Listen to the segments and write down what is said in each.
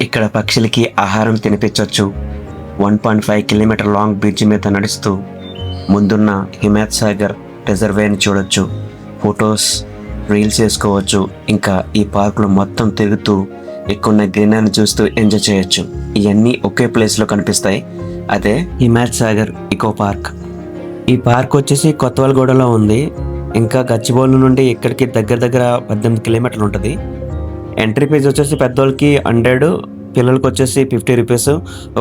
ఇక్కడ పక్షులకి ఆహారం తినిపించవచ్చు. 1.5 కిలోమీటర్ లాంగ్ బ్రిడ్జ్ మీద నడుస్తూ ముందున్న హిమాయత్ సాగర్ రిజర్వేయర్ని చూడొచ్చు. ఫొటోస్, రీల్స్ చేసుకోవచ్చు. ఇంకా ఈ పార్కులో మొత్తం తిరుగుతూ ఎక్కువ గ్రీనరీని చూస్తూ ఎంజాయ్ చేయొచ్చు. ఇవన్నీ ఒకే ప్లేస్లో కనిపిస్తాయి. అదే హిమాయత్ సాగర్ ఇకో పార్క్. ఈ పార్క్ వచ్చేసి కొత్తవాల్గూడలో ఉంది. ఇంకా గచ్చిబౌలి నుండి ఇక్కడికి దగ్గర దగ్గర 18 కిలోమీటర్లు ఉంటుంది. ఎంట్రీ ఫీజు వచ్చేసి పెద్దోళ్ళకి 100, పిల్లలకి వచ్చేసి 50 రూపీస్.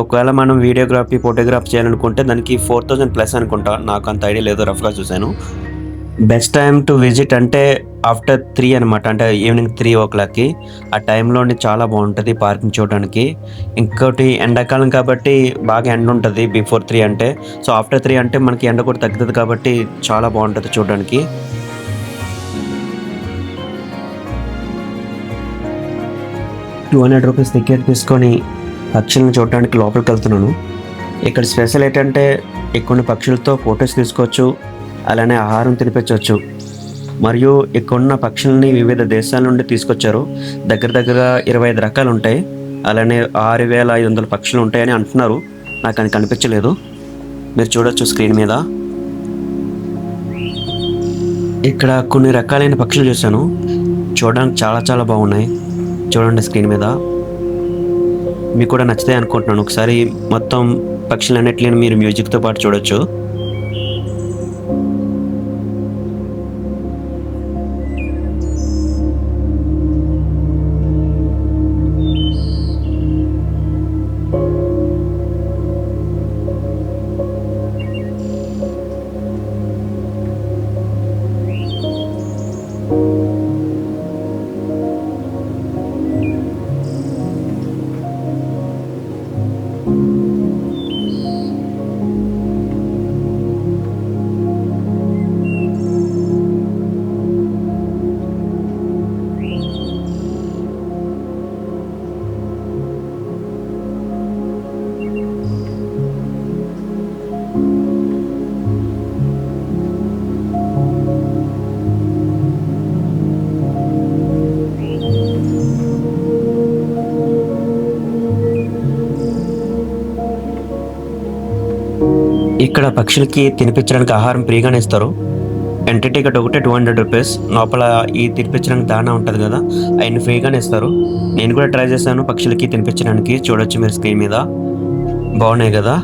ఒకవేళ మనం వీడియోగ్రఫీ, ఫోటోగ్రాఫ్ చేయాలనుకుంటే దానికి 4000 ప్లస్ అనుకుంటా. నాకు అంత ఐడియా లేదు, రఫ్గా చూశాను. బెస్ట్ టైం టు విజిట్ అంటే ఆఫ్టర్ 3 అనమాట, అంటే ఈవినింగ్ 3 o'clockకి. ఆ టైంలో చాలా బాగుంటుంది పార్కింగ్ చూడడానికి. ఇంకోటి ఎండాకాలం కాబట్టి బాగా ఎండ ఉంటుంది బిఫోర్ 3 అంటే. సో ఆఫ్టర్ 3 అంటే మనకి ఎండ కూడా తగ్గుతుంది కాబట్టి చాలా బాగుంటుంది చూడడానికి. 200 రూపీస్ టికెట్ తీసుకొని పక్షులను చూడడానికి లోపలికి వెళ్తున్నాను. ఇక్కడ స్పెషల్ ఏంటంటే ఇక్కడ పక్షులతో ఫొటోస్ తీసుకోవచ్చు, అలానే ఆహారం తినిపించవచ్చు. మరియు ఇక్కడున్న పక్షుల్ని వివిధ దేశాల నుండి తీసుకొచ్చారు. దగ్గర దగ్గర 25 రకాలు ఉంటాయి. అలానే 6500 పక్షులు ఉంటాయని అంటున్నారు. నాకు అని కనిపించలేదు. మీరు చూడొచ్చు స్క్రీన్ మీద. ఇక్కడ కొన్ని రకాలైన పక్షులు చూశాను, చూడడానికి చాలా చాలా బాగున్నాయి. చూడండి స్క్రీన్ మీద. మీకు కూడా నచ్చుతాయి అనుకుంటున్నాను. ఒకసారి మొత్తం పక్షులన్నిటిని మీరు మ్యూజిక్తో పాటు చూడొచ్చు. ఇక్కడ పక్షులకి తినిపించడానికి ఆహారం ఫ్రీగానే ఇస్తారు. ఎంట్రీ టికెట్ ఒకటే 200 రూపీస్. లోపల ఈ తినిపించడానికి దానా ఉంటుంది కదా, అవన్నీ ఫ్రీగానే ఇస్తారు. నేను కూడా ట్రై చేశాను పక్షులకి తినిపించడానికి. చూడొచ్చు మీరు స్క్రీన్ మీద. బాగున్నాయి కదా.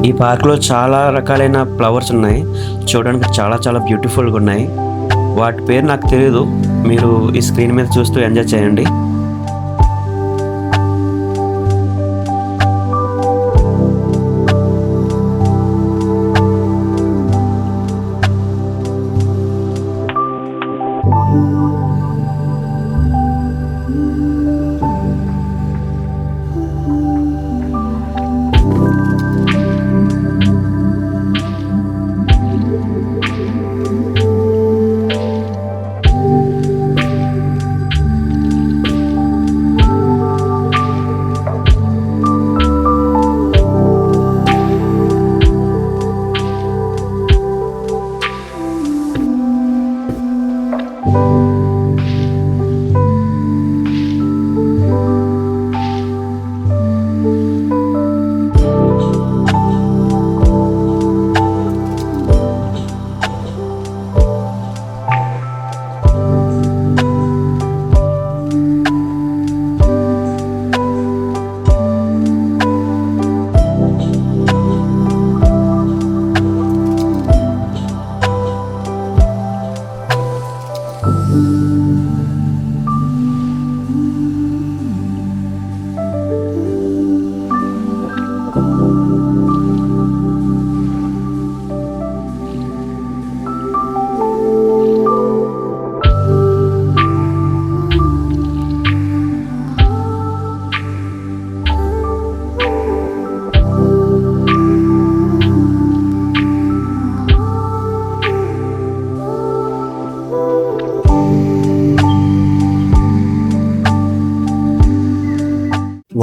ఈ పార్క్లో చాలా రకాలైన ఫ్లవర్స్ ఉన్నాయి. చూడడానికి చాలా చాలా బ్యూటిఫుల్గా ఉన్నాయి. వాటి పేరు నాకు తెలియదు. మీరు ఈ స్క్రీన్ మీద చూస్తూ ఎంజాయ్ చేయండి.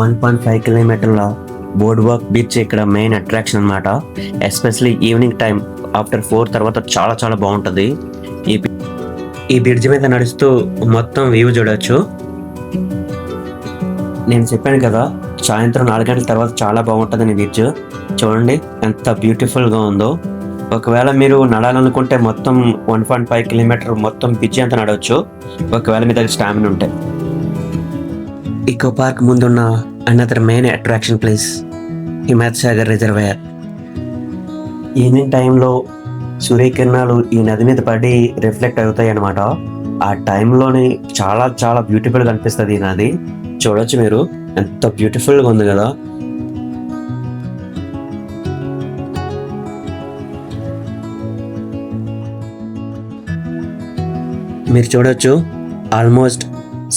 1.5 కిలోమీటర్ల బోర్డ్ వాక్ బీచ్ ఇక్కడ మెయిన్ అట్రాక్షన్ అనమాట. ఎస్పెషలీ ఈవినింగ్ టైం ఆఫ్టర్ 4 తర్వాత చాలా చాలా బాగుంటుంది. ఈ బ్రిడ్జ్ మీద నడుస్తూ మొత్తం వ్యూ చూడొచ్చు. నేను చెప్పాను కదా, సాయంత్రం 4 గంటల తర్వాత చాలా బాగుంటుందని బ్రిడ్జ్. చూడండి ఎంత బ్యూటిఫుల్గా ఉందో. ఒకవేళ మీరు నడాలనుకుంటే మొత్తం 1.5 కిలోమీటర్ మొత్తం బ్రిడ్జ్ అంతా నడవచ్చు, ఒకవేళ మీ దగ్గర స్టామినా ఉంటే. ఇకో పార్క్ ముందున్న another main attraction place Himayat Sagar reservoir. Evening టైంలో సూర్యకిరణాలు ఈ నది మీద పడి రిఫ్లెక్ట్ అవుతాయి అన్నమాట. ఆ టైంలోని చాలా చాలా బ్యూటిఫుల్గా అనిపిస్తుంది ఈ నది. చూడొచ్చు మీరు, ఎంత బ్యూటిఫుల్గా ఉంది కదా. మీరు చూడొచ్చు ఆల్మోస్ట్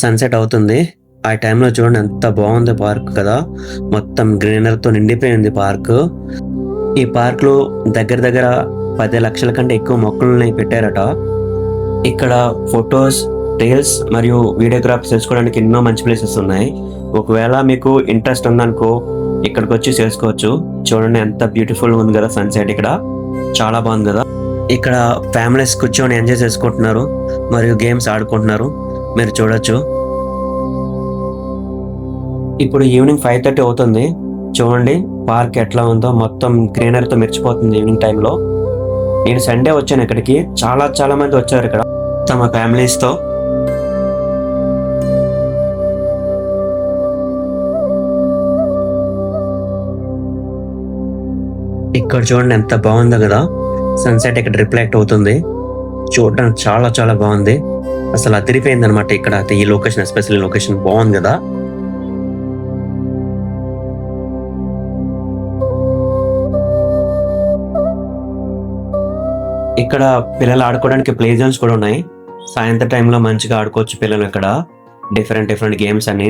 సన్సెట్ అవుతుంది. ఆ టైంలో చూడండి ఎంత బాగుంది పార్క్ కదా. మొత్తం గ్రీనరీతో నిండిపోయింది పార్క్. ఈ పార్క్లో దగ్గర దగ్గర 10 లక్షల కంటే ఎక్కువ మొక్కలని పెట్టారట. ఇక్కడ ఫొటోస్, రీల్స్ మరియు వీడియోగ్రాఫ్స్ చేసుకోవడానికి ఎన్నో మంచి ప్లేసెస్ ఉన్నాయి. ఒకవేళ మీకు ఇంట్రెస్ట్ ఉందనుకో ఇక్కడికి వచ్చి చేసుకోవచ్చు. చూడండి ఎంత బ్యూటిఫుల్గా ఉంది కదా సన్సెట్. ఇక్కడ చాలా బాగుంది కదా. ఇక్కడ ఫ్యామిలీస్ కూర్చొని ఎంజాయ్ చేసుకుంటున్నారు మరియు గేమ్స్ ఆడుకుంటున్నారు, మీరు చూడొచ్చు. ఇప్పుడు ఈవినింగ్ 5:30 అవుతుంది. చూడండి పార్క్ ఎట్లా ఉందో, మొత్తం గ్రీనరీతో మెరిచిపోతుంది ఈవినింగ్ టైంలో. నేను సండే వచ్చాను ఇక్కడికి. చాలా చాలా మంది వచ్చారు ఇక్కడ తమ ఫ్యామిలీస్తో. ఇక్కడ చూడండి ఎంత బాగుందో కదా. సన్సెట్ ఇక్కడ రిఫ్లెక్ట్ అవుతుంది. చూడడానికి చాలా చాలా బాగుంది. అసలు అదిరిపోయింది అనమాట ఇక్కడ అయితే. ఈ లొకేషన్, ఎస్పెషల్లీ లొకేషన్ బాగుంది కదా. ఇక్కడ పిల్లలు ఆడుకోవడానికి ప్లే జోన్స్ కూడా ఉన్నాయి. సాయంత్రం టైంలో మంచిగా ఆడుకోవచ్చు పిల్లలు ఇక్కడ. డిఫరెంట్ డిఫరెంట్ గేమ్స్ అన్ని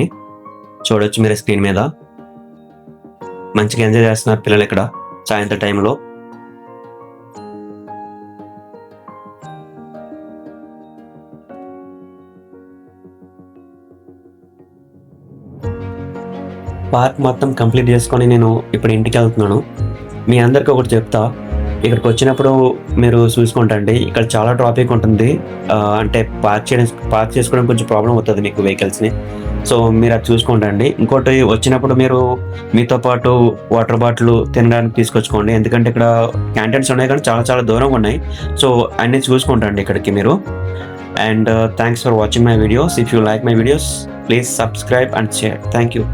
చూడొచ్చు మీరు స్క్రీన్ మీద. మంచిగా ఎంజాయ్ చేస్తున్నారు పిల్లలు ఇక్కడ సాయంత్రం టైంలో. పార్క్ మొత్తం కంప్లీట్ చేసుకొని నేను ఇప్పుడు ఇంటికి వెళ్తున్నాను. మీ అందరికీ ఒకటి చెప్తా, ఇక్కడికి వచ్చినప్పుడు మీరు చూసుకుంటండి, ఇక్కడ చాలా ట్రాఫిక్ ఉంటుంది. అంటే పార్క్ చేసుకోవడం కొంచెం ప్రాబ్లం అవుతుంది మీకు వెహికల్స్ని. సో మీరు అది చూసుకుంటండి. ఇంకోటి, వచ్చినప్పుడు మీరు మీతో పాటు వాటర్ బాటిల్ తినడానికి తీసుకొచ్చుకోండి. ఎందుకంటే ఇక్కడ క్యాంటీన్స్ ఉన్నాయి కానీ చాలా చాలా దూరంగా ఉన్నాయి. సో అన్నీ చూసుకుంటండి ఇక్కడికి మీరు. And thanks for watching my videos. If you like my videos, please subscribe and share. Thank you.